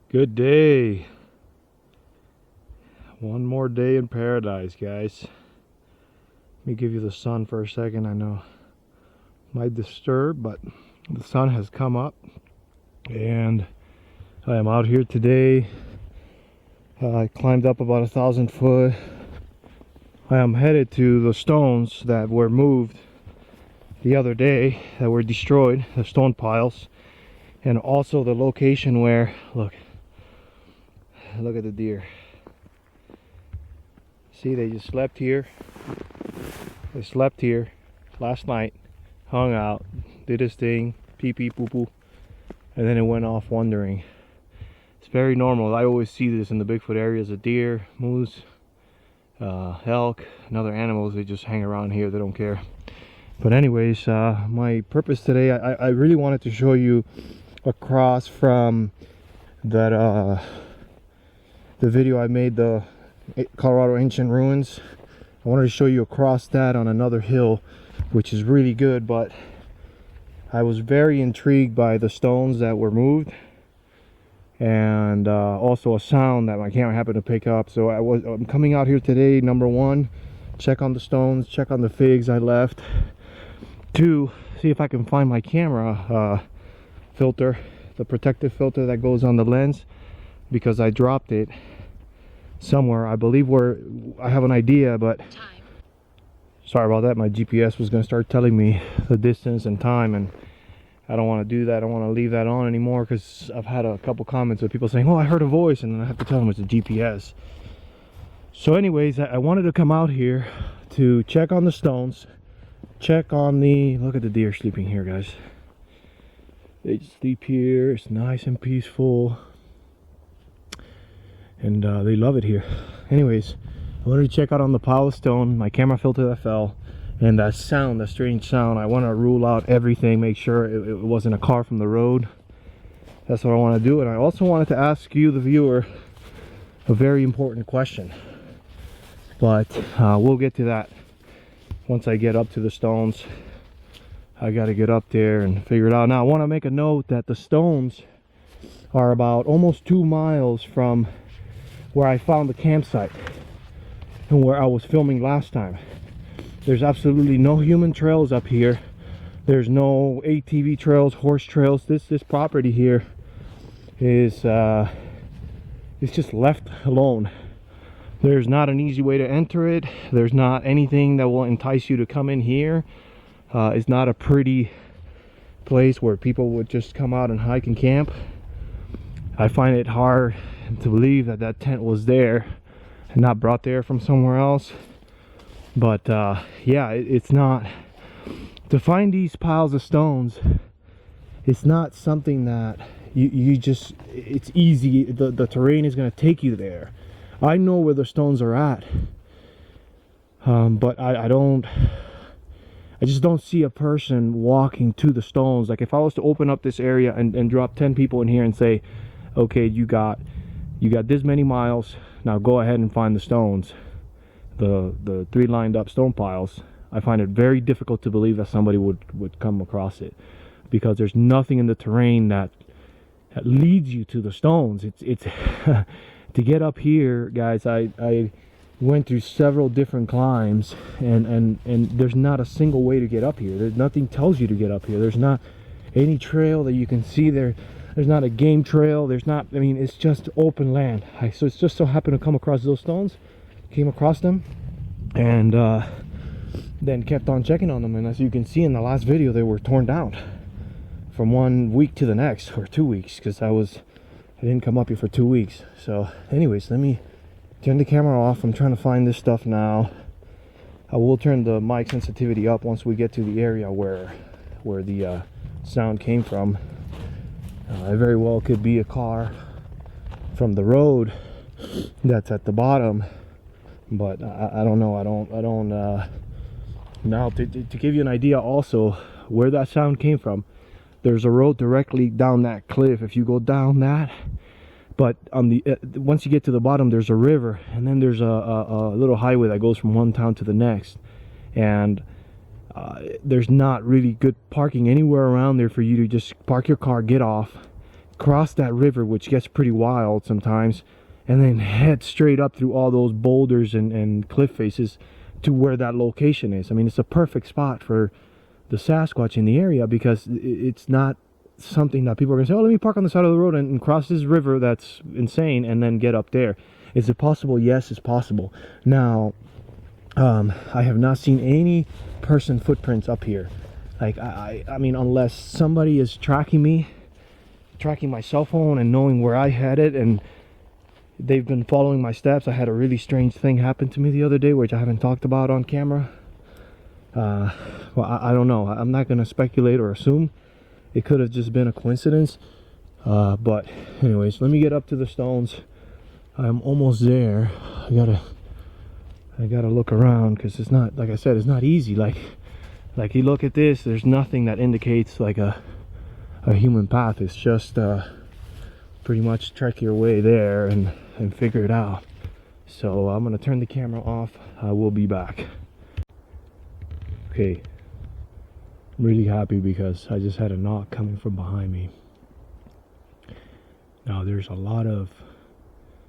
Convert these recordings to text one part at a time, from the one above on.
Good day. One more day in paradise, guys. Let me give you the sun for a second. I know it might disturb, but the sun has come up and I am out here today. I climbed up about 1,000 foot. I am headed to the stones that were moved the other day, that were destroyed, the stone piles, and also the location where, look at the deer. See, they just slept here. They slept here last night, hung out, did his thing, pee pee poo poo, and then it went off wandering. It's very normal. I always see this in the Bigfoot areas. A deer, moose, elk, and other animals, they just hang around here. They don't care. But anyways, my purpose today, I really wanted to show you across from that the video I made, the Colorado Ancient Ruins. I wanted to show you across that on another hill, which is really good, but I was very intrigued by the stones that were moved, and also a sound that my camera happened to pick up. So I'm coming out here today, number one, check on the stones, check on the figs I left. Two, see if I can find my camera filter, the protective filter that goes on the lens, because I dropped it somewhere. I believe where, I have an idea, but sorry about that. My GPS was going to start telling me the distance and time, and I don't want to do that. I don't want to leave that on anymore, because I've had a couple comments of people saying, oh, I heard a voice, and then I have to tell them it's a GPS. So anyways, I wanted to come out here to check on the stones, check on the, look at the deer sleeping here, guys. They just sleep here. It's nice and peaceful, and they love it here. Anyways, I wanted to check out on the pile of stone, my camera filter that fell, and that sound, that strange sound. I want to rule out everything, make sure it wasn't a car from the road. That's what I want to do. And I also wanted to ask you, the viewer, a very important question, but we'll get to that once I get up to the stones. I got to get up there and figure it out. Now I want to make a note that the stones are about almost 2 miles from where I found the campsite and where I was filming last time. There's absolutely no human trails up here. There's no ATV trails, horse trails. This property here is it's just left alone. There's not an easy way to enter it. There's not anything that will entice you to come in here. It's not a pretty place where people would just come out and hike and camp. I find it hard to believe that that tent was there and not brought there from somewhere else. But yeah, it's not, to find these piles of stones, it's not something that you just, it's easy. The terrain is going to take you there. I know where the stones are at, but I just don't see a person walking to the stones. Like if I was to open up this area and drop 10 people in here and say, okay, you got this many miles, now go ahead and find the stones, the 3 lined up stone piles, I find it very difficult to believe that somebody would come across it, because there's nothing in the terrain that leads you to the stones. It's to get up here, guys, I went through several different climbs, and there's not a single way to get up here. There's nothing tells you to get up here. There's not any trail that you can see there. There's not a game trail. There's not, I mean, it's just open land. So it's just so happened to come across those stones, came across them, and then kept on checking on them. And as you can see in the last video, they were torn down from 1 week to the next, or 2 weeks, because I didn't come up here for 2 weeks. So anyways, let me turn the camera off. I'm trying to find this stuff now. I will turn the mic sensitivity up once we get to the area where the sound came from. It very well could be a car from the road that's at the bottom, but I don't know. I don't now to give you an idea also where that sound came from, there's a road directly down that cliff. If you go down that, but on the once you get to the bottom, there's a river, and then there's a little highway that goes from one town to the next, and there's not really good parking anywhere around there for you to just park your car, get off, cross that river, which gets pretty wild sometimes, and then head straight up through all those boulders and cliff faces to where that location is. I mean, it's a perfect spot for the Sasquatch in the area, because it's not something that people are gonna say, oh, let me park on the side of the road and cross this river that's insane and then get up there. Is it possible? Yes, it's possible. Now, I have not seen any person footprints up here. Like, I mean, unless somebody is tracking me, tracking my cell phone and knowing where I headed, and they've been following my steps. I had a really strange thing happen to me the other day, which I haven't talked about on camera. Well, I don't know. I'm not going to speculate or assume. It could have just been a coincidence. But anyways, let me get up to the stones. I'm almost there. I gotta look around, because it's not, like I said, it's not easy. Like you look at this, there's nothing that indicates like a human path. It's just pretty much trek your way there and figure it out. So I'm gonna turn the camera off. I will be back. Okay, I'm really happy because I just had a knock coming from behind me. Now there's a lot of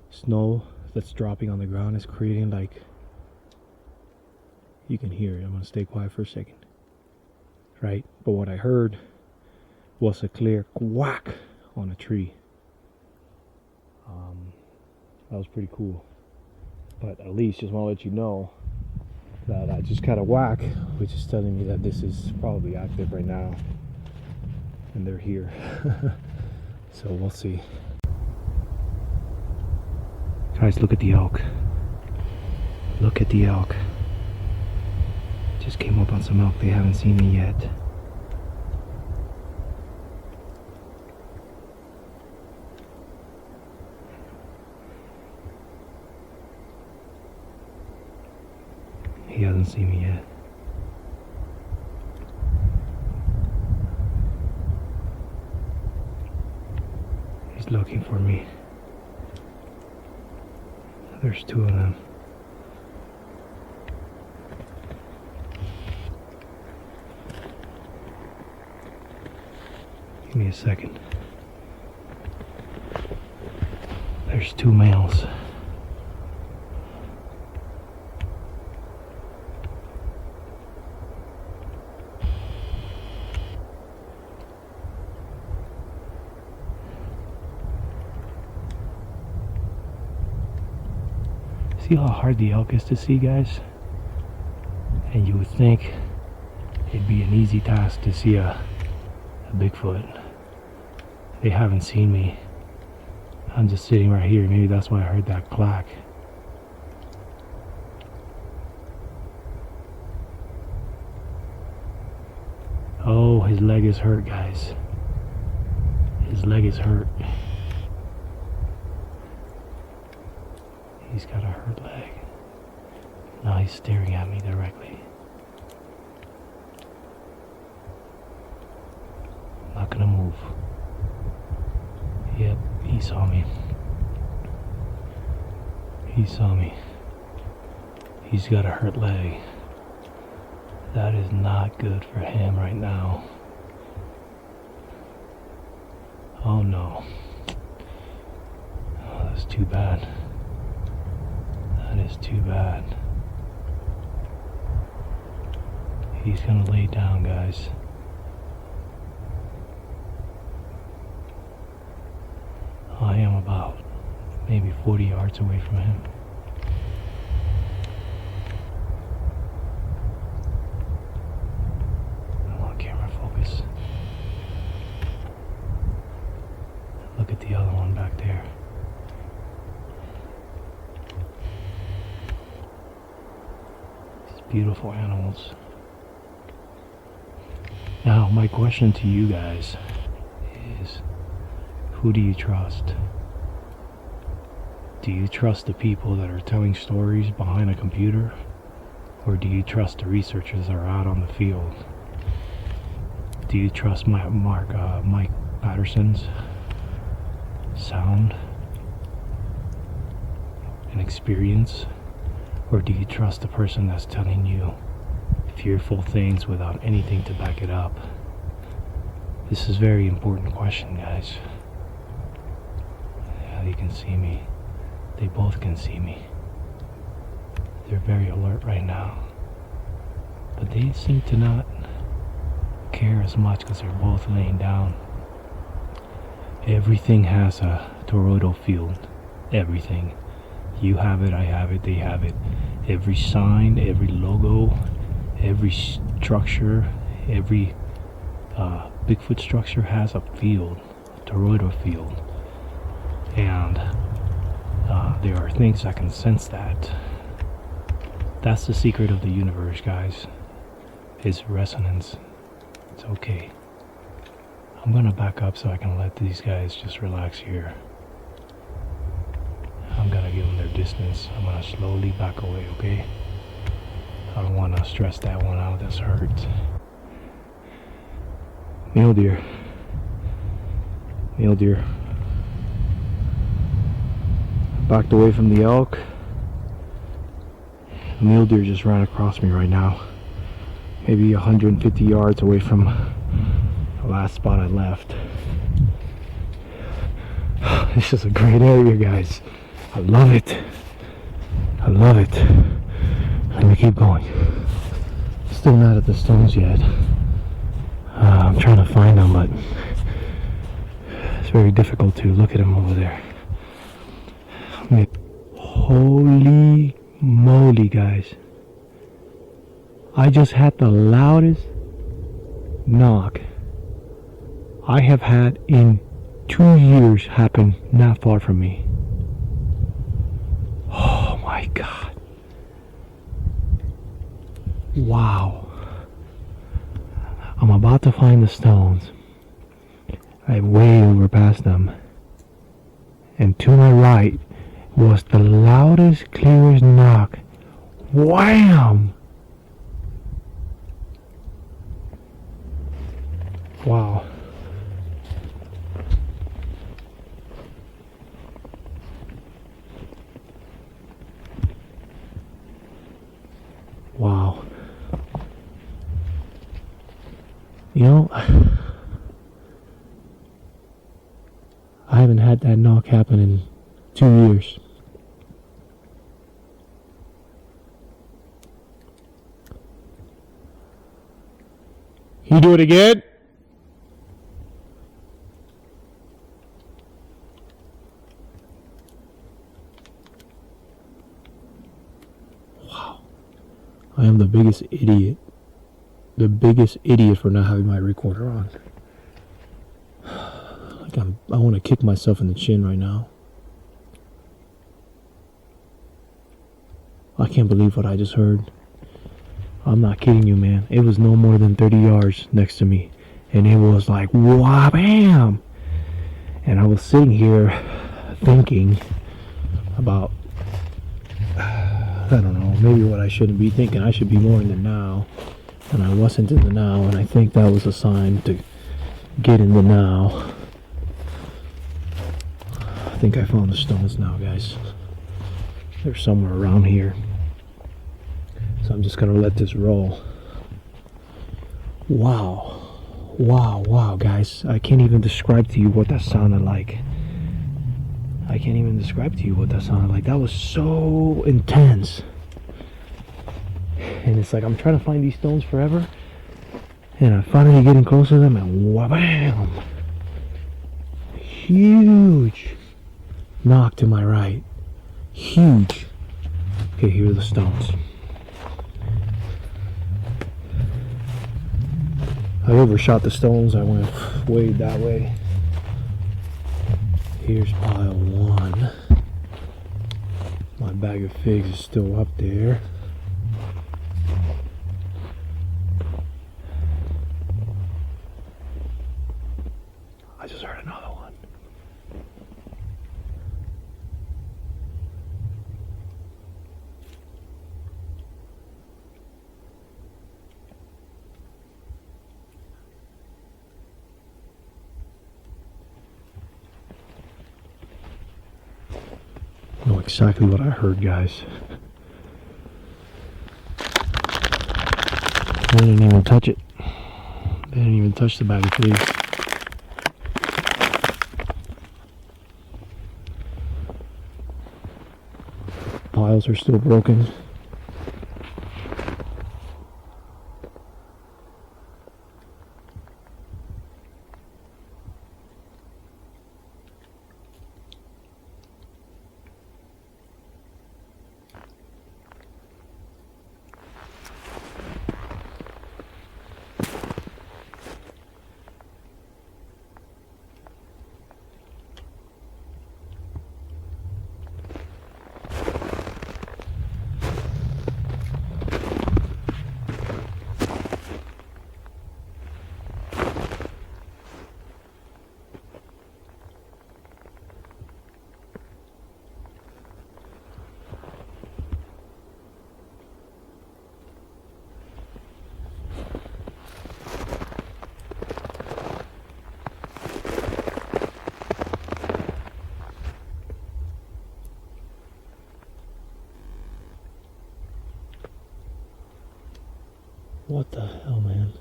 snow that's dropping on the ground. It's creating, like, you can hear it. I'm gonna stay quiet for a second, right? But what I heard was a clear whack on a tree. That was pretty cool. But at least just want to let you know that I just got a whack, which is telling me that this is probably active right now and they're here. So we'll see. Guys, look at the elk. Look at the elk. Just came up on some elk. They haven't seen me yet. He hasn't seen me yet. He's looking for me. There's two of them. Give me a second. There's two males. See how hard the elk is to see, guys? And you would think it'd be an easy task to see a Bigfoot. They haven't seen me. I'm just sitting right here. Maybe that's why I heard that clack. Oh, his leg is hurt, guys. His leg is hurt. He's got a hurt leg. Now he's staring at me directly. I'm not gonna move. Yep, he saw me. He saw me. He's got a hurt leg. That is not good for him right now. Oh no. Oh, that's too bad. That is too bad. He's gonna lay down, guys. I am about maybe 40 yards away from him. Come on, camera, focus. Look at the other one back there. These beautiful animals. Now, my question to you guys is, who do you trust? Do you trust the people that are telling stories behind a computer? Or do you trust the researchers that are out on the field? Do you trust Mike Patterson's sound and experience? Or do you trust the person that's telling you fearful things without anything to back it up? This is a very important question, guys. can see me. They both can see me. They're very alert right now. But they seem to not care as much because they're both laying down. Everything has a toroidal field. Everything. You have it, I have it, they have it. Every sign, every logo, every structure, every Bigfoot structure has a field, a toroidal field. And there are things that can sense that. That's the secret of the universe, guys. It's resonance. It's okay. I'm gonna back up so I can let these guys just relax here. I'm gonna give them their distance. I'm gonna slowly back away, okay? I don't wanna stress that one out. That's hurt. Mule deer. Mule deer. Backed away from the elk. A mule deer just ran across me right now. Maybe 150 yards away from the last spot I left. This is a great area, guys. I love it. I love it. Let me keep going. Still not at the stones yet. I'm trying to find them, but it's very difficult to look at them over there. Holy moly, guys. I just had the loudest knock I have had in 2 years happen not far from me. Oh my God. Wow. I'm about to find the stones. I way overpassed them. And to my right was the loudest, clearest knock. Wham! Wow. Wow. You know, I haven't had that knock happen in 2 years. You do it again? Wow. I am the biggest idiot. The biggest idiot for not having my recorder on. Like I want to kick myself in the chin right now. I can't believe what I just heard. I'm not kidding you, man. It was no more than 30 yards next to me. And it was like, wah, bam! And I was sitting here thinking about, I don't know, maybe what I shouldn't be thinking. I should be more in the now. And I wasn't in the now. And I think that was a sign to get in the now. I think I found the stones now, guys. They're somewhere around here. So I'm just gonna let this roll. Wow. Wow, wow, guys. I can't even describe to you what that sounded like. I can't even describe to you what that sounded like. That was so intense. And it's like I'm trying to find these stones forever. And I'm finally getting close to them and wham! Huge knock to my right. Huge. Okay, here are the stones. I overshot the stones. I went way that way. Here's pile one. My bag of figs is still up there. I just heard another one. Know exactly what I heard, guys. They didn't even touch it. They didn't even touch the bag of figs. piles are still broken. What the hell, man?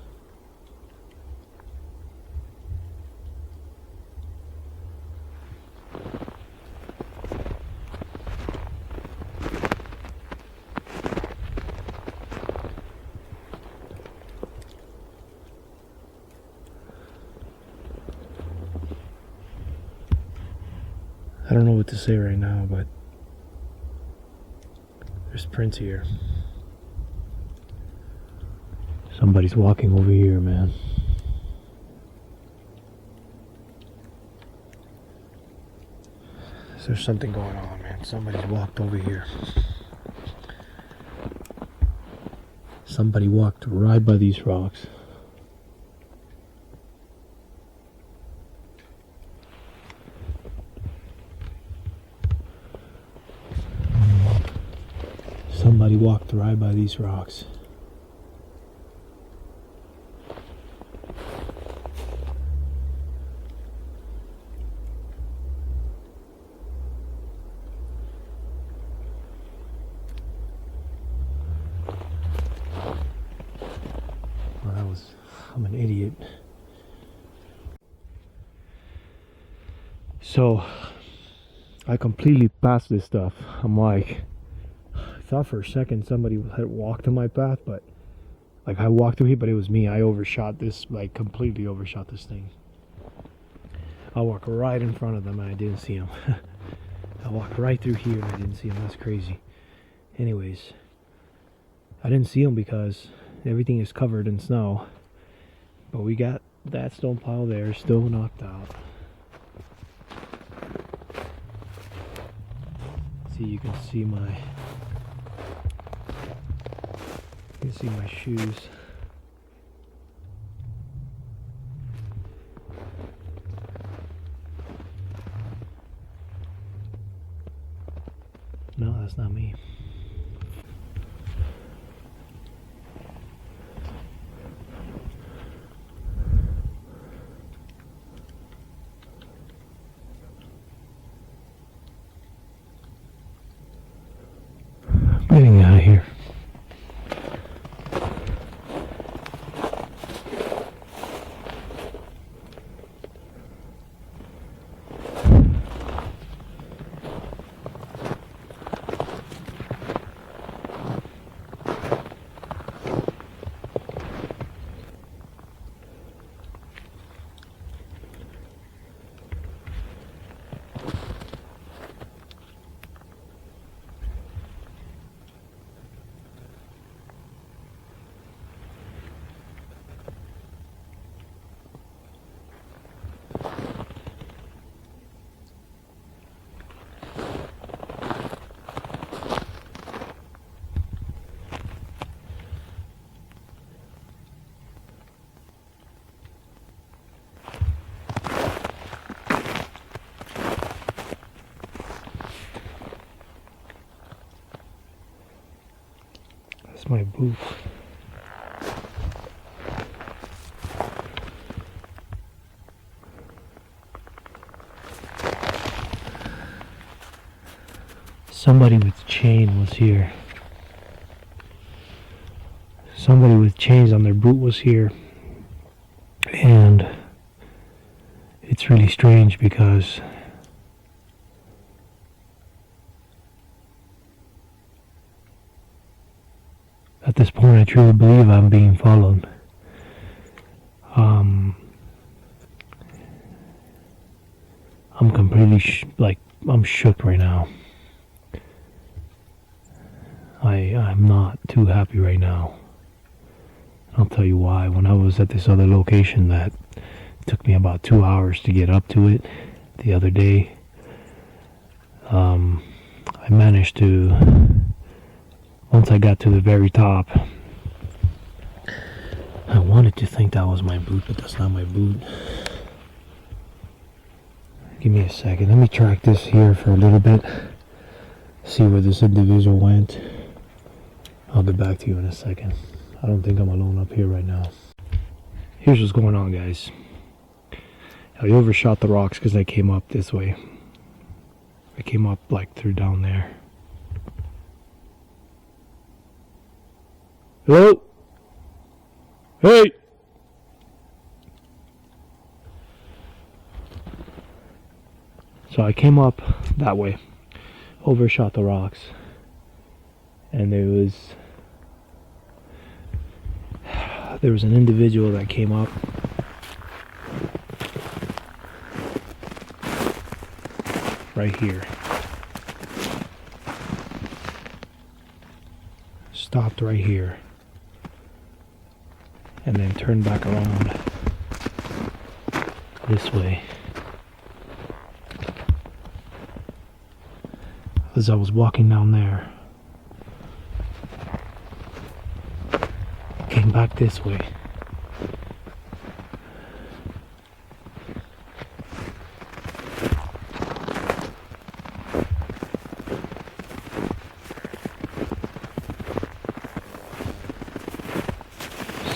I don't know what to say right now, but there's prints here. Somebody's walking over here, man. There's something going on, man. Somebody's walked over here. Somebody walked right by these rocks. Somebody walked right by these rocks. I'm an idiot. So I completely passed this stuff. I'm like, I thought for a second somebody had walked on my path, but like I walked through here, but it was me. I overshot this, like completely overshot this thing. I walked right in front of them and I didn't see them. I walked right through here and I didn't see them. That's crazy. Anyways, I didn't see them because everything is covered in snow. But we got that stone pile there, still knocked out. See, you can see my shoes. No, that's not me. Getting out of here. That's my boot. Somebody with chain was here. Somebody with chains on their boot was here. And it's really strange because At this point, I truly believe I'm being followed. I'm completely I'm shook right now. I'm not too happy right now. I'll tell you why. When I was at this other location that took me about 2 hours to get up to it the other day, I managed to, once I got to the very top, I wanted to think that was my boot, but that's not my boot. Give me a second. Let me track this here for a little bit. See where this individual went. I'll get back to you in a second. I don't think I'm alone up here right now. Here's what's going on, guys. I overshot the rocks because I came up this way. I came up like through down there. Hello? Hey! So I came up that way, overshot the rocks, and there was an individual that came up right here, stopped right here, and then turned back around this way. As I was walking down there, came back this way.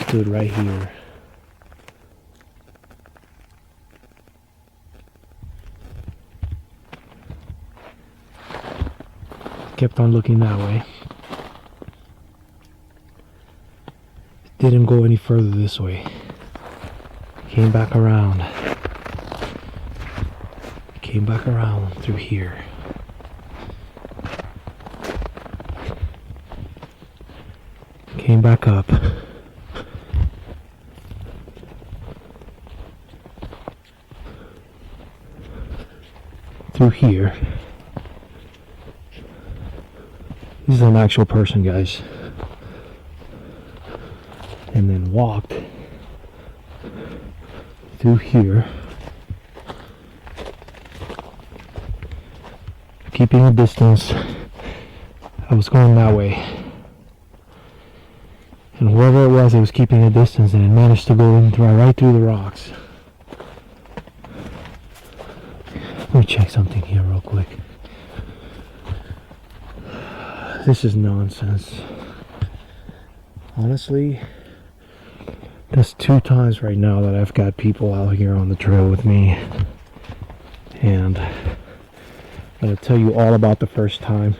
Stood right here. Kept on looking that way. Didn't go any further this way. Came back around. Came back around through here. Came back up. Through here. This is an actual person, guys. And then walked through here, keeping a distance. I was going that way, and whoever it was keeping a distance, and it managed to go in right through the rocks. Let me check something here real quick. This is nonsense. Honestly, that's 2 times right now that I've got people out here on the trail with me. And I'm going to tell you all about the first time.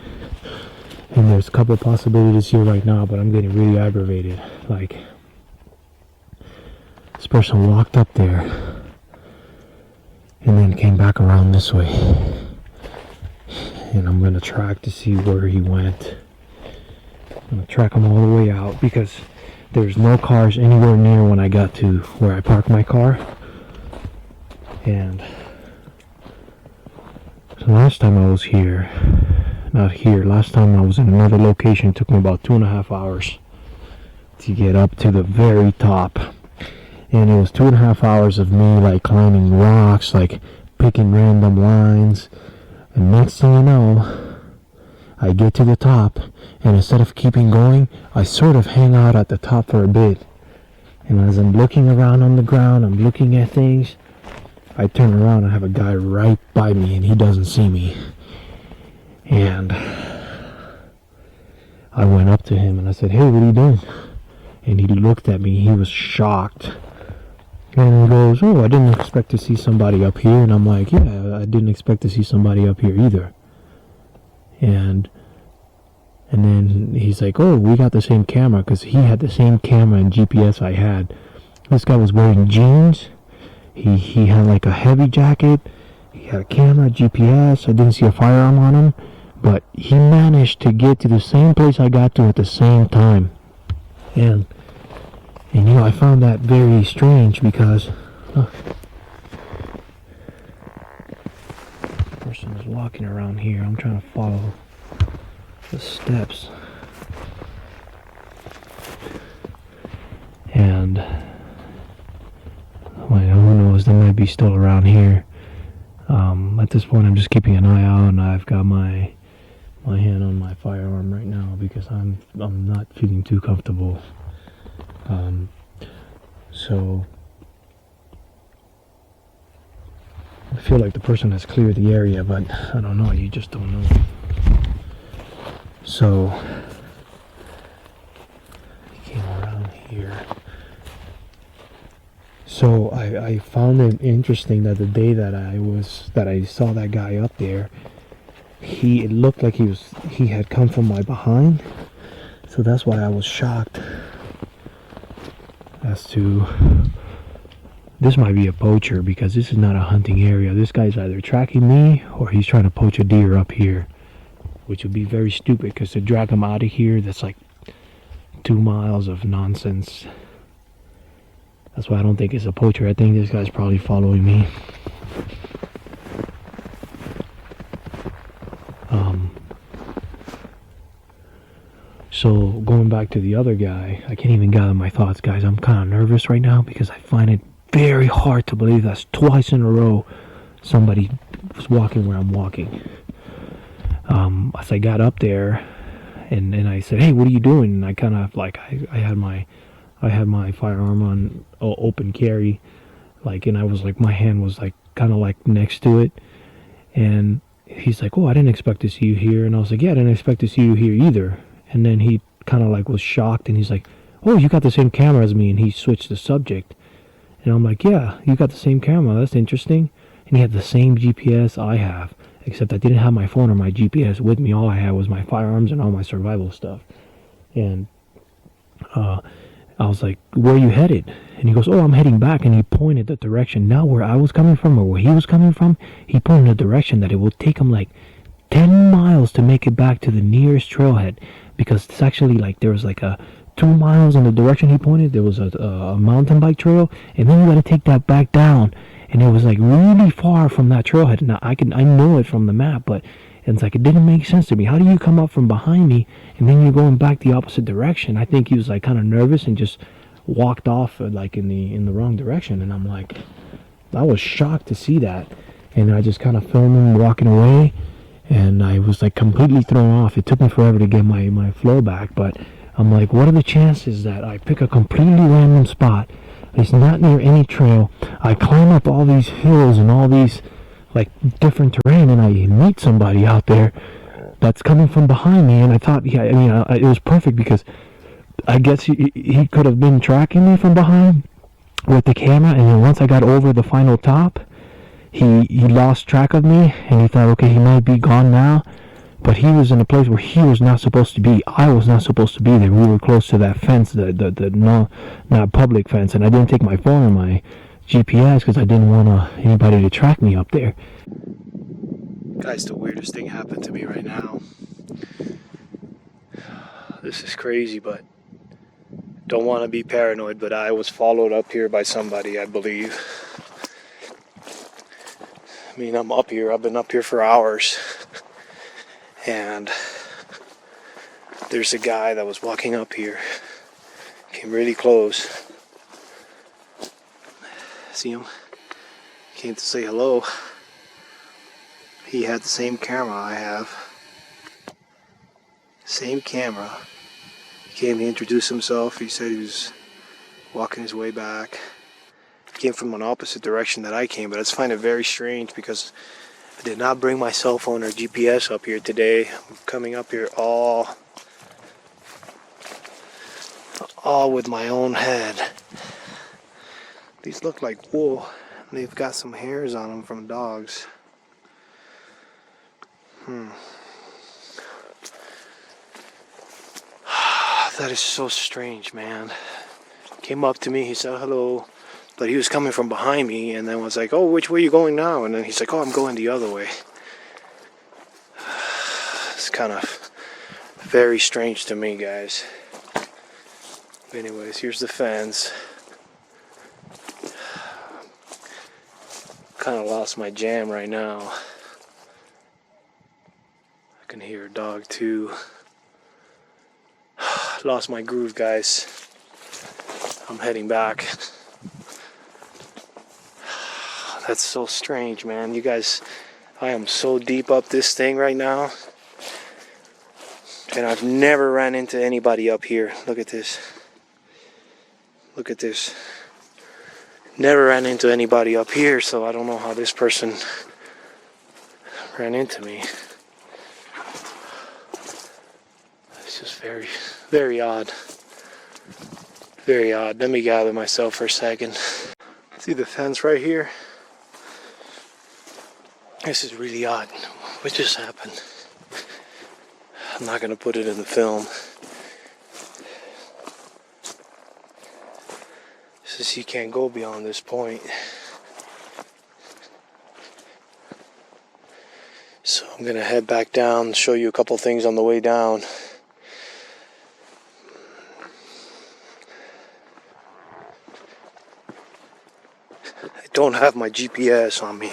And there's a couple of possibilities here right now, but I'm getting really aggravated. Like, this person walked up there and then came back around this way. And I'm going to track to see where he went. I'm going to track him all the way out because there's no cars anywhere near when I got to where I parked my car. And so last time I was here, not here, last time I was in another location, it took me about 2.5 hours to get up to the very top. And it was 2.5 hours of me like climbing rocks, like picking random lines. And next thing you know, I get to the top, and instead of keeping going, I sort of hang out at the top for a bit. And as I'm looking around on the ground, I'm looking at things, I turn around and have a guy right by me, and he doesn't see me. And I went up to him and I said, "Hey, what are you doing?" And he looked at me, he was shocked. And he goes, "Oh, I didn't expect to see somebody up here." And I'm like, "Yeah, I didn't expect to see somebody up here either." And then he's like, "Oh, we got the same camera," because he had the same camera and GPS I had. This guy was wearing jeans. He had like a heavy jacket. He had a camera, GPS. I didn't see a firearm on him. But he managed to get to the same place I got to at the same time. And you know, I found that very strange because person is walking around here. I'm trying to follow the steps. And well, who knows, they might be still around here. At this point, I'm just keeping an eye out, and I've got my hand on my firearm right now because I'm not feeling too comfortable. So I feel like the person has cleared the area, but I don't know. You just don't know. So I came around here. So I found it interesting that the day that I saw that guy up there, it looked like he had come from my behind. So that's why I was shocked as to this might be a poacher, because this is not a hunting area. This guy's either tracking me or he's trying to poach a deer up here, which would be very stupid because to drag him out of here, that's like 2 miles of nonsense. That's why I don't think it's a poacher. I think this guy's probably following me. So going back to the other guy, I can't even gather my thoughts, guys. I'm kind of nervous right now because I find it very hard to believe that's twice in a row somebody was walking where I'm walking. As I got up there and I said, "Hey, what are you doing?" And I kind of like I had my firearm on open carry, like, and I was like, my hand was like kind of like next to it, and he's like, "Oh, I didn't expect to see you here." And I was like, "Yeah, I didn't expect to see you here either." And then he kind of like was shocked, and he's like, "Oh, you got the same camera as me," and he switched the subject. And I'm like, "Yeah, you got the same camera, that's interesting." And he had the same GPS I have, except I didn't have my phone or my GPS with me. All I had was my firearms and all my survival stuff. And I was like, "Where are you headed?" And he goes, "Oh, I'm heading back." And he pointed the direction. Now where I was coming from or where he was coming from, he pointed the direction that it will take him like 10 miles to make it back to the nearest trailhead, because it's actually like there was like a 2 miles in the direction he pointed. There was a mountain bike trail, and then you got to take that back down, and it was like really far from that trailhead. Now I know it from the map, but it's like it didn't make sense to me. How do you come up from behind me and then you're going back the opposite direction? I think he was like kind of nervous and just walked off like in the wrong direction. And I'm like, I was shocked to see that, and I just kind of filmed him walking away. And I was like completely thrown off. It took me forever to get my flow back, but I'm like, what are the chances that I pick a completely random spot, it's not near any trail, I climb up all these hills and all these like different terrain, and I meet somebody out there that's coming from behind me? And I thought, yeah, I mean, it was perfect because I guess he could have been tracking me from behind with the camera, and then once I got over the final top, he lost track of me, and he thought, okay, he might be gone now, but he was in a place where he was not supposed to be. I was not supposed to be there. We were close to that fence, the not public fence, and I didn't take my phone or my GPS because I didn't want anybody to track me up there. Guys, the weirdest thing happened to me right now. This is crazy, but don't want to be paranoid, but I was followed up here by somebody, I believe. I mean, I'm up here. I've been up here for hours. And there's a guy that was walking up here. Came really close. See him? Came to say hello. He had the same camera I have. Same camera. He came to introduce himself. He said he was walking his way back. Came from an opposite direction that I came, but I just find it very strange because I did not bring my cell phone or GPS up here today. I'm coming up here all with my own head. These look like wool. They've got some hairs on them from dogs. That is so strange, man. Came up to me, he said hello. But he was coming from behind me, and then was like, "Oh, which way are you going now?" And then he's like, "Oh, I'm going the other way." It's kind of very strange to me, guys. Anyways, here's the fence. Kind of lost my jam right now. I can hear a dog too. Lost my groove, guys. I'm heading back. That's so strange, man. You guys, I am so deep up this thing right now. And I've never ran into anybody up here. Look at this. Look at this. Never ran into anybody up here, so I don't know how this person ran into me. It's just very, very odd. Very odd. Let me gather myself for a second. See the fence right here? This is really odd. What just happened? I'm not gonna put it in the film. Says you can't go beyond this point. So I'm gonna head back down, show you a couple things on the way down. I don't have my GPS on me.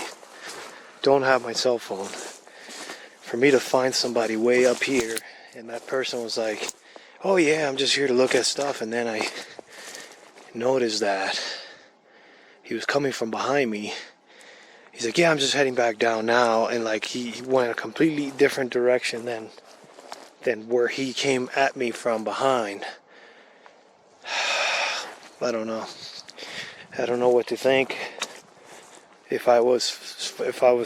Don't have my cell phone. For me to find somebody way up here, and that person was like, oh yeah, I'm just here to look at stuff, and then I noticed that he was coming from behind me. He's like, yeah, I'm just heading back down now, and like he went a completely different direction than where he came at me from behind. I don't know. I don't know what to think. If I was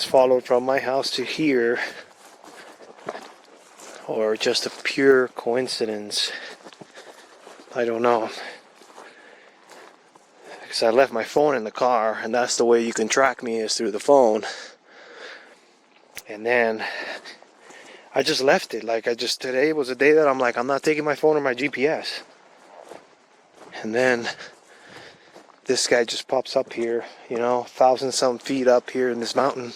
followed from my house to here, or just a pure coincidence, I don't know. Because I left my phone in the car, and that's the way you can track me, is through the phone. And then I just left it. Like today was a day that I'm like, I'm not taking my phone or my GPS. And then this guy just pops up here, 1,000-some feet up here in this mountain.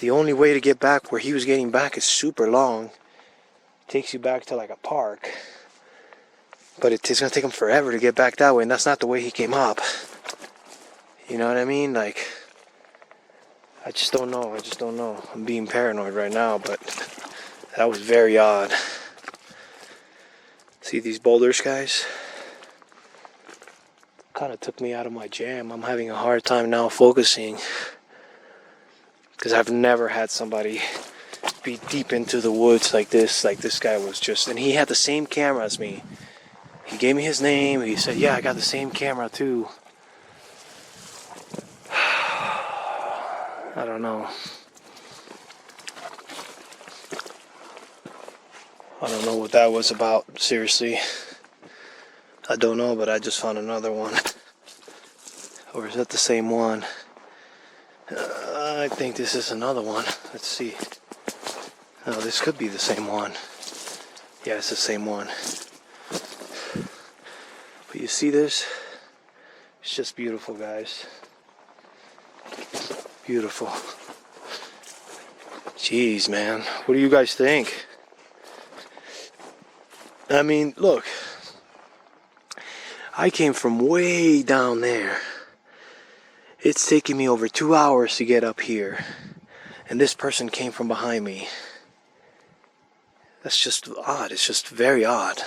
The only way to get back where he was getting back is super long. It takes you back to like a park. But it's going to take him forever to get back that way, and that's not the way he came up. You know what I mean? Like, I just don't know. I'm being paranoid right now, but that was very odd. See these boulders, guys? Kind of took me out of my jam. I'm having a hard time now focusing, because I've never had somebody be deep into the woods like this. Like this guy was just, and he had the same camera as me. He gave me his name. He said, yeah, I got the same camera too. I don't know. I don't know what that was about, seriously. I don't know, but I just found another one. Or is that the same one? I think this is another one. Let's see. No, this could be the same one. Yeah, it's the same one. But you see this? It's just beautiful, guys. Beautiful. Jeez, man. What do you guys think? I mean, look. I came from way down there. It's taking me over 2 hours to get up here. And this person came from behind me. That's just odd. It's just very odd.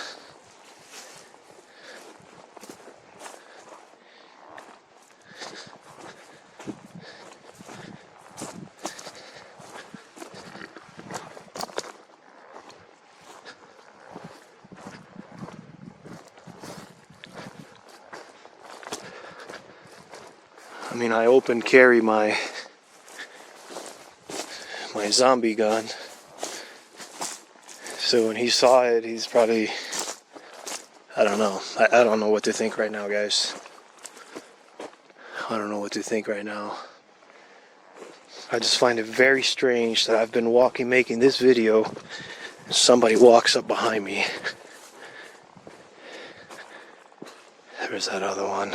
I mean, I open carry my zombie gun. So when he saw it, he's probably, I don't know. I don't know what to think right now, guys. I don't know what to think right now. I just find it very strange that I've been making this video, and somebody walks up behind me. There's that other one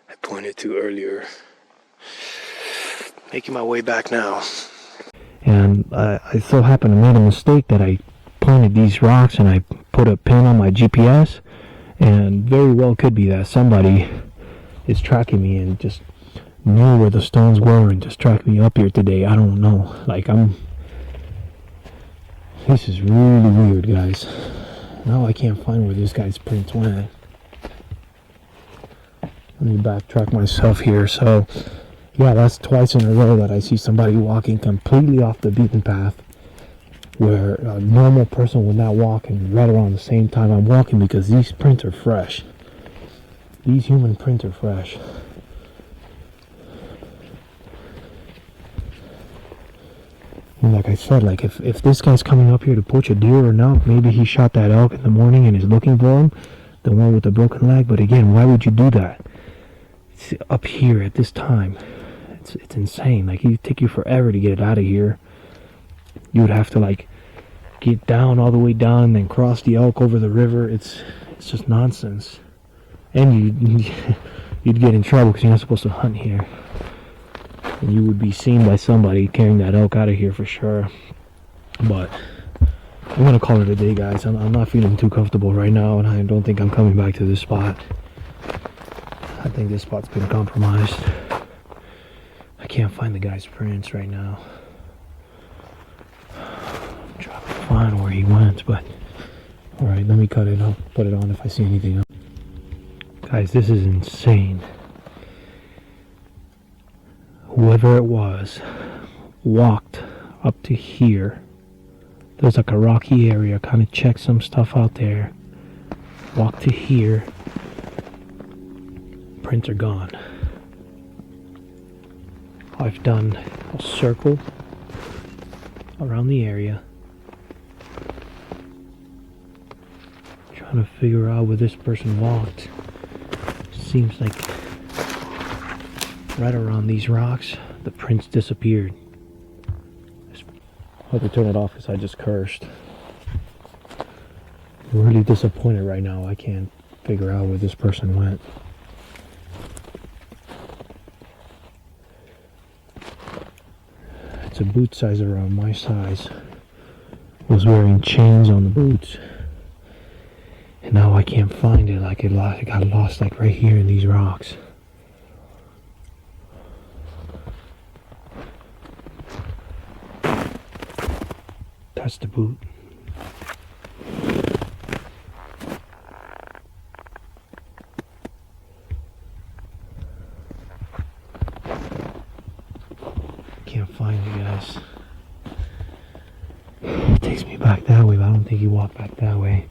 I pointed to earlier. Making my way back now. And I so happened to make a mistake that I pointed these rocks and I put a pin on my GPS, And very well could be that somebody is tracking me and just knew where the stones were and just tracked me up here today. I don't know. Like, this is really weird, guys. Now I can't find where this guy's prints went. Let me backtrack myself here. So, yeah, that's twice in a row that I see somebody walking completely off the beaten path, where a normal person would not walk in right around the same time I'm walking, because these prints are fresh. These human prints are fresh. And like I said, like if this guy's coming up here to poach a deer or not, maybe he shot that elk in the morning and is looking for him, the one with the broken leg. But again, why would you do that? It's up here at this time. It's insane. Like, it'd take you forever to get out of here. You would have to like get down all the way down and then cross the elk over the river. It's just nonsense. And you'd get in trouble because you're not supposed to hunt here. And you would be seen by somebody carrying that elk out of here for sure. But I'm gonna call it a day, guys. I'm not feeling too comfortable right now, and I don't think I'm coming back to this spot. I think this spot's been compromised. I can't find the guy's prints right now. I'm trying to find where he went, but alright, let me cut it. I'll put it on if I see anything else. Guys, this is insane. Whoever it was walked up to here. There's like a rocky area, kind of checked some stuff out there. Walked to here. Prints are gone. I've done a circle around the area, trying to figure out where this person walked. Seems like right around these rocks, the prints disappeared. I have to turn it off because I just cursed. I'm really disappointed right now. I can't figure out where this person went. It's a boot size around my size. Was wearing chains on the boots. And now I can't find it. Like, it got lost like right here in these rocks. That's the boot. Can't find it, guys. It takes me back that way, but I don't think he walked back that way.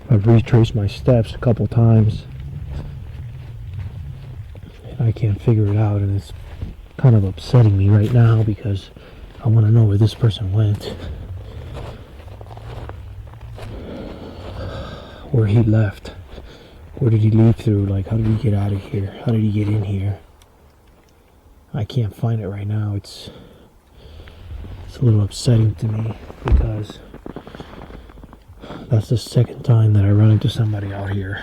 I've retraced my steps a couple times, and I can't figure it out, and it's kind of upsetting me right now because I want to know where this person went. Where he left. Where did he leave through? Like, how did he get out of here? How did he get in here? I can't find it right now. It's a little upsetting to me because that's the second time that I run into somebody out here.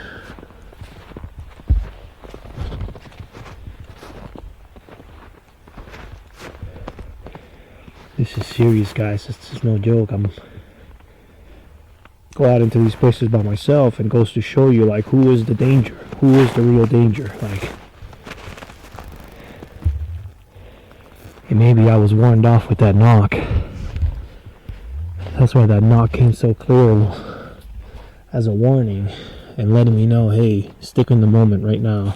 This is serious, guys. This is no joke. I'm go out into these places by myself, and it goes to show you, like, who is the danger? Who is the real danger? Like, and maybe I was warned off with that knock. That's why that knock came so clear as a warning and letting me know, hey, stick in the moment right now.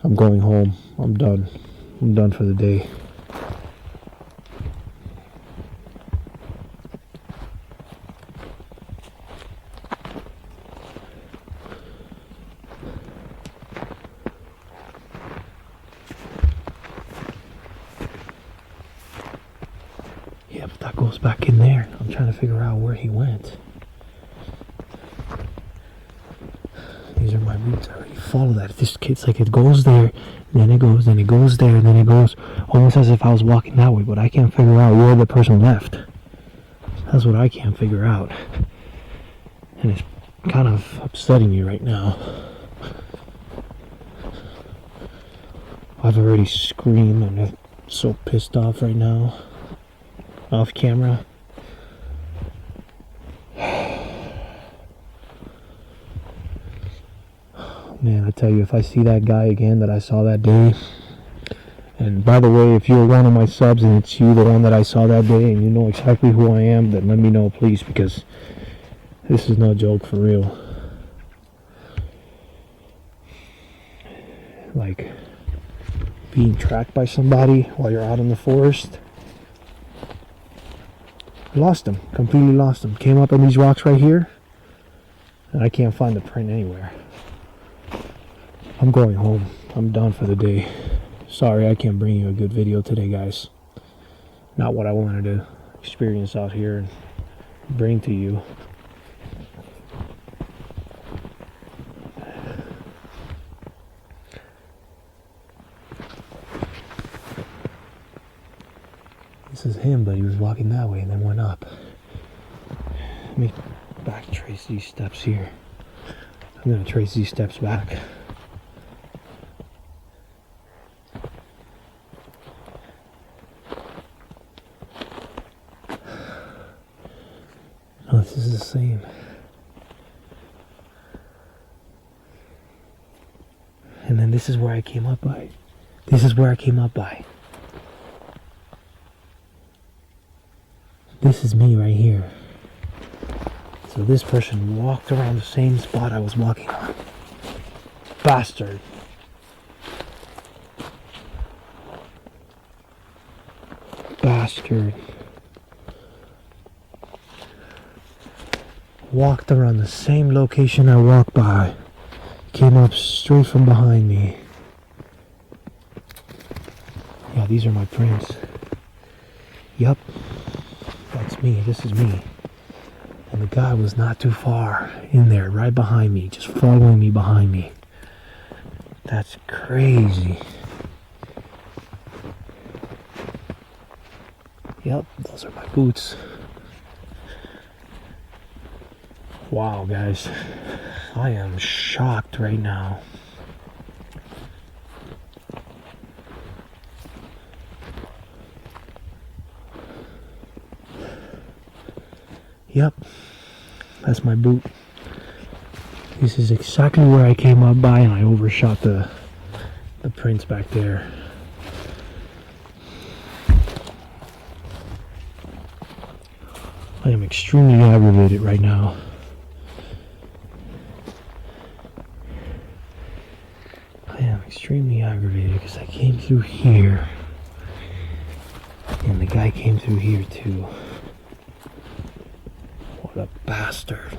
I'm going home. I'm done. I'm done for the day. Yeah, but that goes back in there. I'm trying to figure out where he went. These are my roots. I already follow that. This kid's like, it goes there, then it goes, then it goes there, and then it goes, almost as if I was walking that way, but I can't figure out where the person left. That's what I can't figure out. And it's kind of upsetting me right now. I've already screamed and I'm so pissed off right now. Off camera. Man, I tell you, if I see that guy again that I saw that day, and by the way, if you're one of my subs and it's you, the one that I saw that day, and you know exactly who I am, then let me know, please, because this is no joke, for real. Like, being tracked by somebody while you're out in the forest. Lost him, completely lost him. Came up on these rocks right here, and I can't find the print anywhere. I'm going home. I'm done for the day. Sorry, I can't bring you a good video today, guys. Not what I wanted to experience out here and bring to you. This is him, but he was walking that way and then went up. Let me back trace these steps here. I'm going to trace these steps back. No, this is the same. And then this is where I came up by. This is where I came up by. This is me right here. So this person walked around the same spot I was walking on. Bastard. Bastard. Walked around the same location I walked by. Came up straight from behind me. Yeah, these are my prints. Yup. That's me. This is me. And the guy was not too far in there, right behind me, just following me behind me. That's crazy. Yep, those are my boots. Wow, guys. I am shocked right now. Yep, that's my boot. This is exactly where I came up by, and I overshot the prints back there. I am extremely aggravated right now. I am extremely aggravated because I came through here, and the guy came through here too. What a bastard.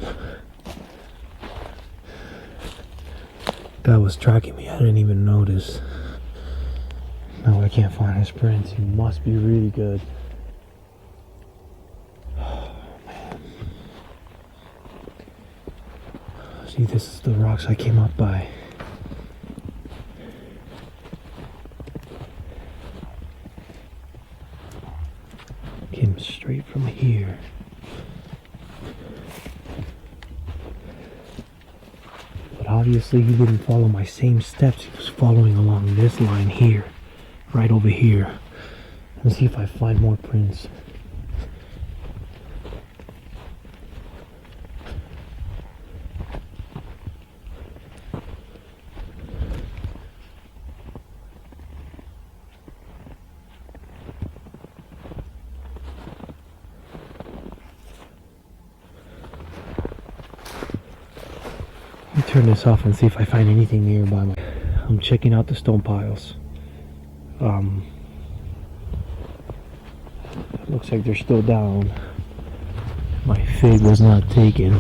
Guy was tracking me, I didn't even notice. Now I can't find his prints. He must be really good. Oh, man. See, this is the rocks I came up by. Came straight from here. Obviously he didn't follow my same steps. He was following along this line here, right over here. Let's see if I find more prints. Let me turn this off and see if I find anything nearby. I'm checking out the stone piles. Looks like they're still down. My fig was not taken.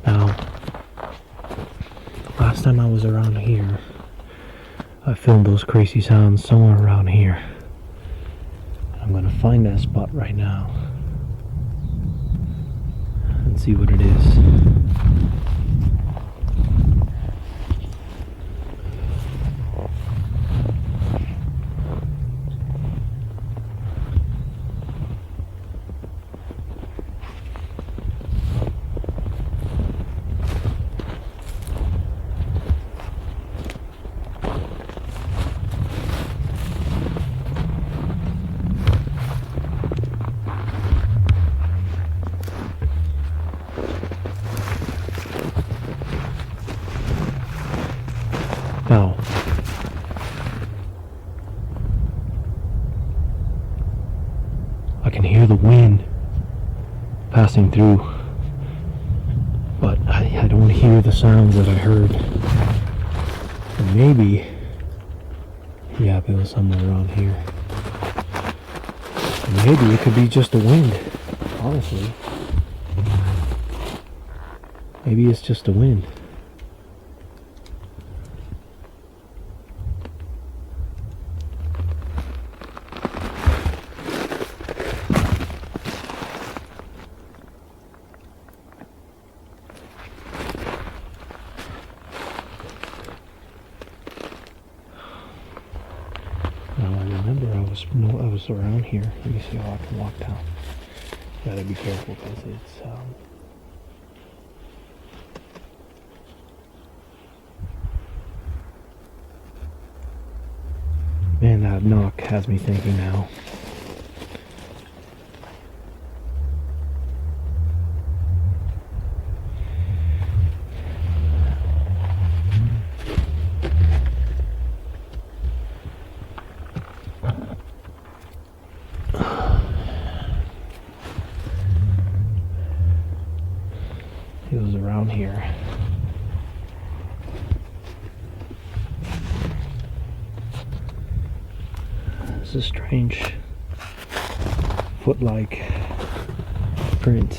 Now, last time I was around here, I filmed those crazy sounds somewhere around here. I'm gonna find that spot right now and see what it is. passing through, but I don't hear the sounds that I heard. And maybe, yeah, it was somewhere around here. And maybe it could be just the wind, honestly. Maybe it's just the wind. I was around here. Let me see how I can walk down. Gotta be careful because it's man, that knock has me thinking now. It was around here. It's a strange foot-like print.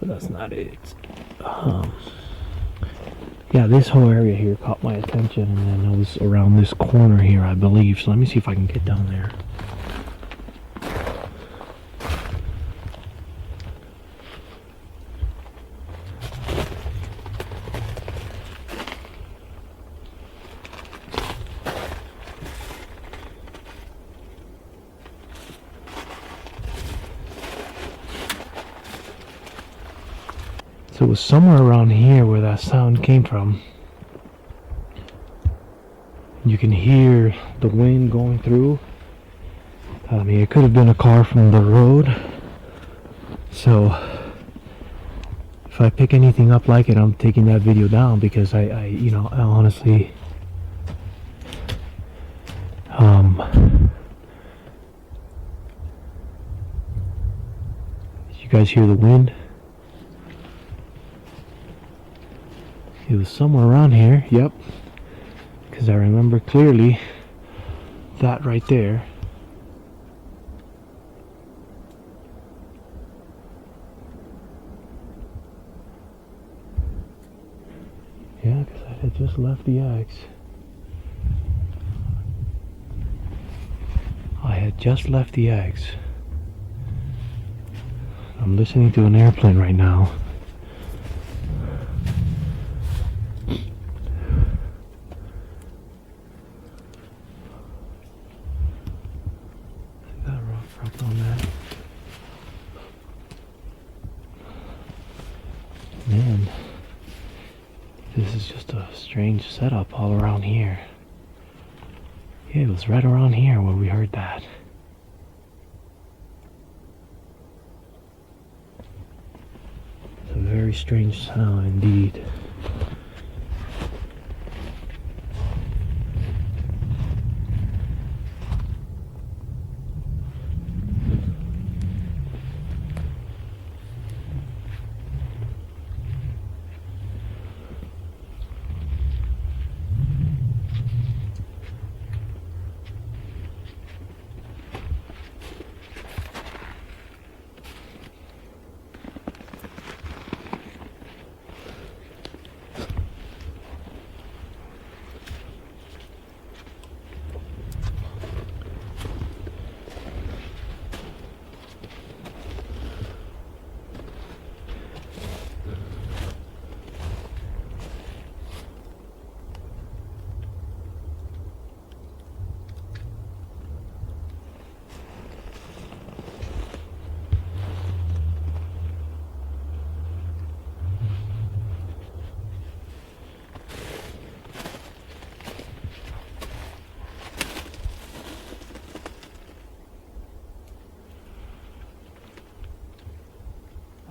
So that's not it. Yeah, this whole area here caught my attention, and then I was around this corner here, I believe. So let me see if I can get down there. So it was somewhere around here where that sound came from. You can hear the wind going through. I mean, it could have been a car from the road. So if I pick anything up like it, I'm taking that video down because I you know, I honestly, you guys hear the wind? It was somewhere around here, yep, because I remember clearly that right there. Yeah, because I had just left the eggs. I had just left the eggs. I'm listening to an airplane right now. On that. Man, this is just a strange setup all around here. Yeah, it was right around here where we heard that. It's a very strange sound indeed.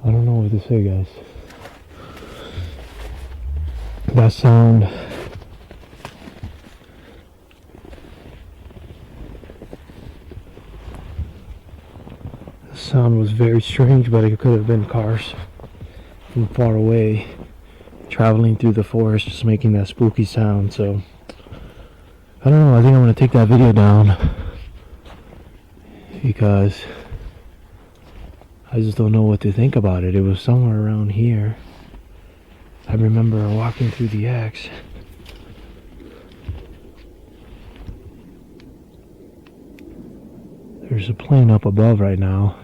I don't know what to say, guys. That sound sound was very strange, but it could have been cars from far away traveling through the forest, just making that spooky sound. So I don't know, I think I'm going to take that video down because I just don't know what to think about it. It was somewhere around here. I remember walking through the X. There's a plane up above right now.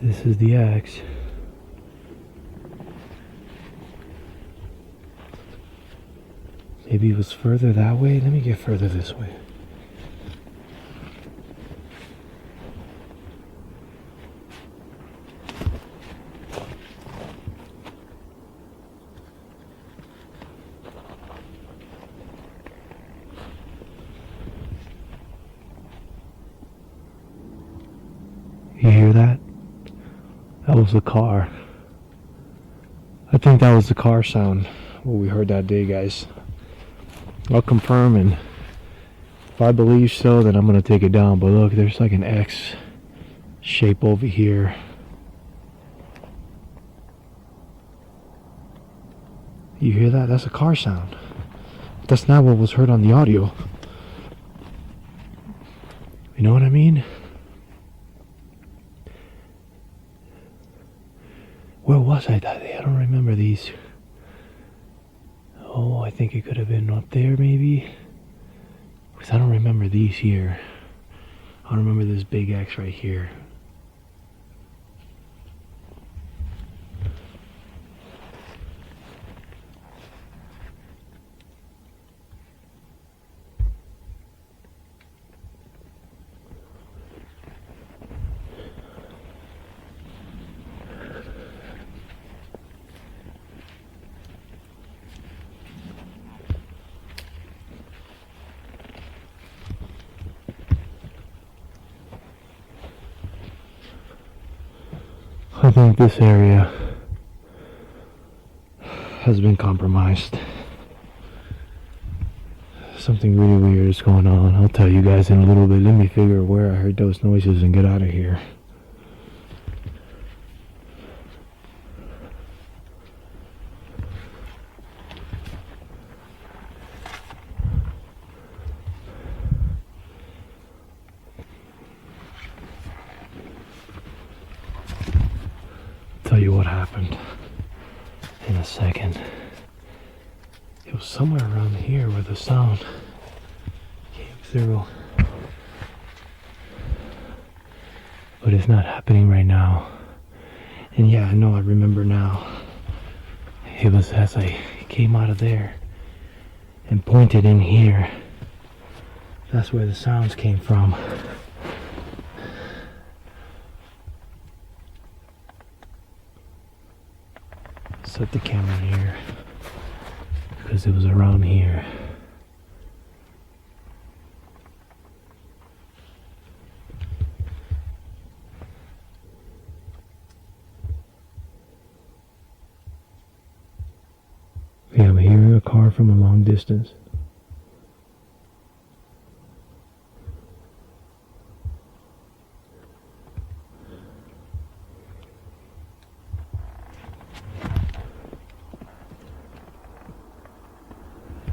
This is the X. Maybe it was further that way. Let me get further this way. You hear that? That was the car. I think that was the car sound, what we heard that day, guys. I'll confirm, and if I believe so, then I'm going to take it down. But look, there's like an X shape over here. You hear that? That's a car sound. That's not what was heard on the audio. You know what I mean? Where was I that day? I don't remember these. Oh, I think it could have been up there maybe. Because I don't remember these here. I don't remember this big X right here. I think this area has been compromised. Something really weird is going on. I'll tell you guys in a little bit. Let me figure where I heard those noises and get out of here. Tell you what happened in a second. It was somewhere around here where the sound came through, but it's not happening right now. And yeah, I know, I remember now. It was as I came out of there and pointed in here. That's where the sounds came from. Set the camera here because it was around here. Yeah, I'm hearing a car from a long distance.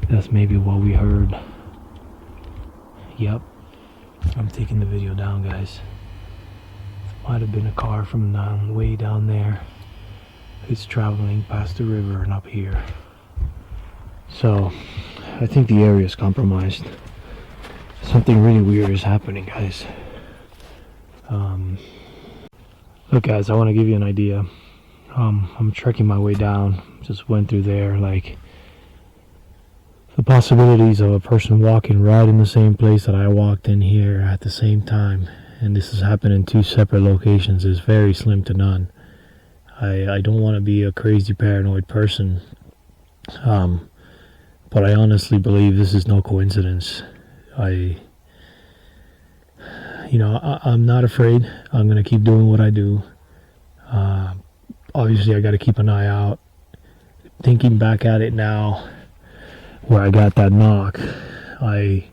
That's maybe what we heard. Yep. I'm taking the video down, guys. Might have been a car from way down there. It's traveling past the river and up here. So, I think the area is compromised. Something really weird is happening, guys. Look, guys, I want to give you an idea. I'm trekking my way down. Just went through there, like, the possibilities of a person walking right in the same place that I walked in here at the same time, and this has happened in two separate locations, is very slim to none. I don't want to be a crazy paranoid person, but I honestly believe this is no coincidence. I'm not afraid. I'm going to keep doing what I do. Obviously, I got to keep an eye out. thinking back at it now, where I got that knock, I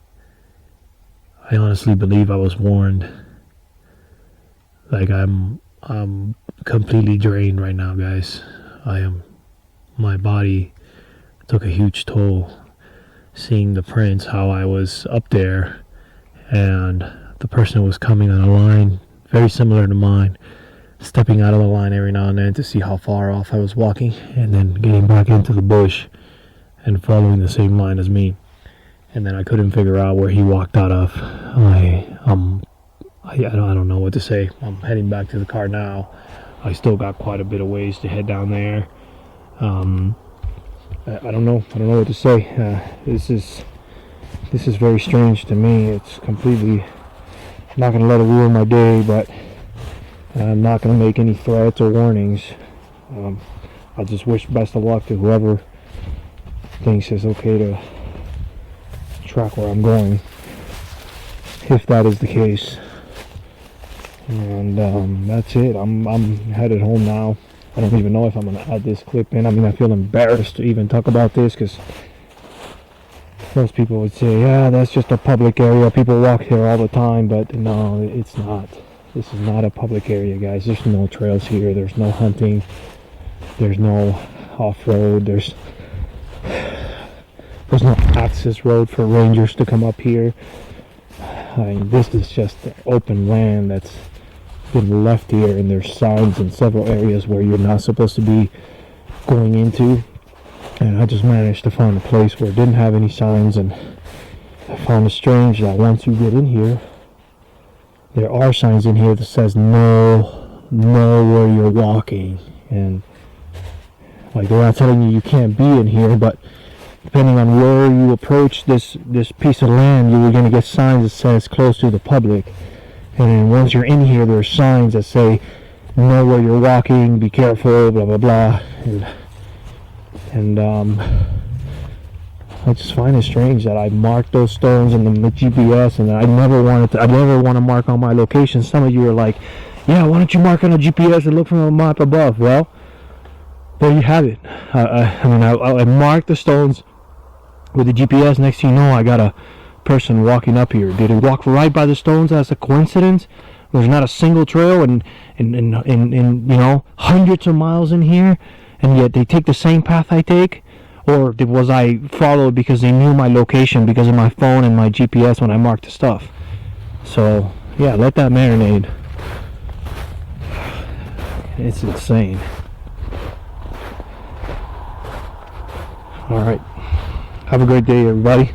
honestly believe I was warned. Like, I'm completely drained right now, guys. My body took a huge toll seeing the prints, how I was up there and the person was coming on a line very similar to mine, stepping out of the line every now and then to see how far off I was walking, and then getting back into the bush and following the same line as me. And then I couldn't figure out where he walked out of. I don't know what to say. I'm heading back to the car now. I still got quite a bit of ways to head down there. I don't know what to say. This is very strange to me. It's completely, I'm not going to let it ruin my day, but I'm not going to make any threats or warnings. I just wish best of luck to whoever thinks it's okay to track where I'm going, if that is the case. And that's it. I'm headed home now. I don't even know if I'm going to add this clip in. I mean, I feel embarrassed to even talk about this, because most people would say, yeah, that's just a public area, people walk here all the time. But no, it's not. This is not a public area, guys. There's no trails here. There's no hunting. There's no off-road. There's no access road for rangers to come up here. I mean, this is just open land that's been left here, and there's signs in several areas where you're not supposed to be going into. And I just managed to find a place where it didn't have any signs, and I found it strange that once you get in here, there are signs in here that says know where you're walking. And like, they're not telling you can't be in here, but depending on where you approach this piece of land, you're going to get signs that says close to the public. And then once you're in here, there's signs that say know where you're walking, be careful, blah blah blah. And I just find it strange that I marked those stones in the GPS, and I never want to mark on my location. Some of you are like, yeah, why don't you mark on a GPS and look from a map above? Well, there you have it. I marked the stones with the GPS. Next thing you know, I got a person walking up here. Did he walk right by the stones as a coincidence? There's not a single trail, and you know, hundreds of miles in here, and yet they take the same path I take? Or was I followed because they knew my location because of my phone and my GPS when I marked the stuff? So yeah, let that marinate. It's insane. Alright, have a great day, everybody.